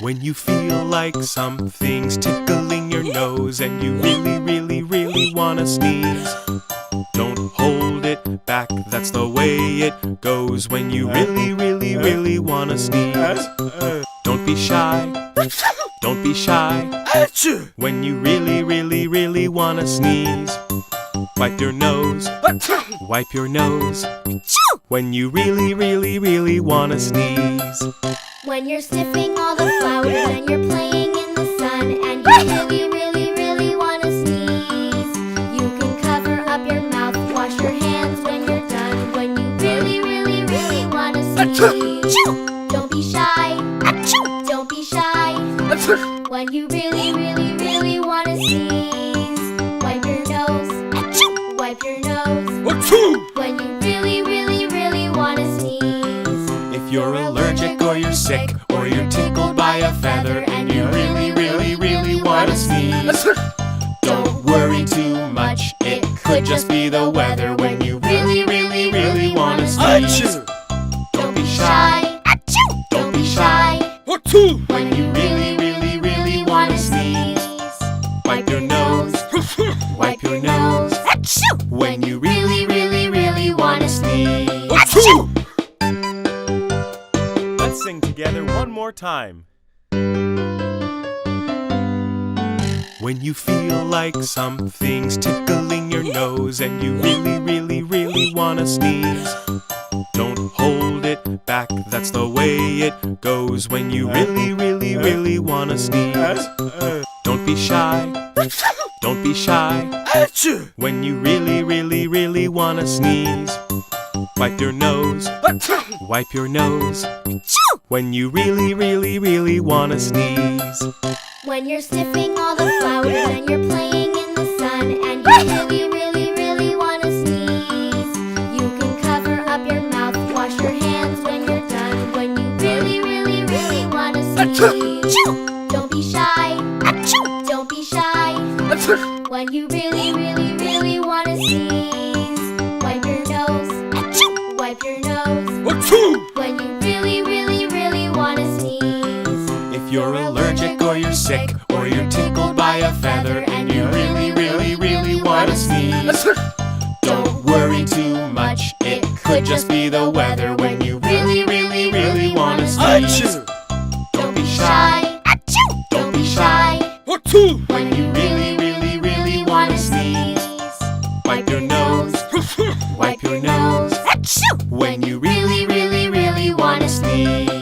When you feel like something's tickling your nose and you really, really, really wanna sneeze, don't hold it back, that's the way it goes. When you really, really, really wanna sneeze, don't be shy, don't be shy. When you really, really, really wanna sneeze, wipe your nose, wipe your nose. When you really, really, really wanna sneeze. When you're sniffing all the flowers and you're playing in the sun and you really, really, really wanna sneeze, you can cover up your mouth, wash your hands when you're done. When you really, really, really wanna sneeze, don't be shy, don't be shy. When you really, really, really wanna sneeze, wipe your nose, wipe your nose. When you really, really, really wanna sneeze. If you're allergic or you're sick or you're tickled by a feather and you really, really, really wanna sneeze, don't worry too much, it could just be the weather. When you really, really, really wanna sneeze, don't be shy, don't be shy. When you really, really, really wanna sneeze, wipe your nose, wipe your nose. When you really, really, really wanna sneeze. Let's sing together one more time. When you feel like something's tickling your nose and you really, really, really wanna sneeze, don't hold it back, that's the way it goes. When you really, really, really wanna sneeze, don't be shy, don't be shy. When you really, really, really wanna sneeze, wipe your nose, wipe your nose. When you really, really, really wanna sneeze. When you're sniffing all the flowers and you're playing in the sun and you really, really, really wanna sneeze, you can cover up your mouth, wash your hands when you're done. When you really, really, really wanna sneeze, don't be shy, don't be shy. When you really, really, really wanna sneeze, wipe your nose, wipe your nose. When you really, really, really wanna sneeze. If you're allergic or you're sick or you're tickled by a feather and you really, really, really wanna sneeze, don't worry too much, it could just be the weather. When you really, really, really wanna sneeze, don't be shy, don't be shy. When you really, really, really wanna sneeze, wipe your nose, wipe your nose. When you really, really, really wanna sneeze.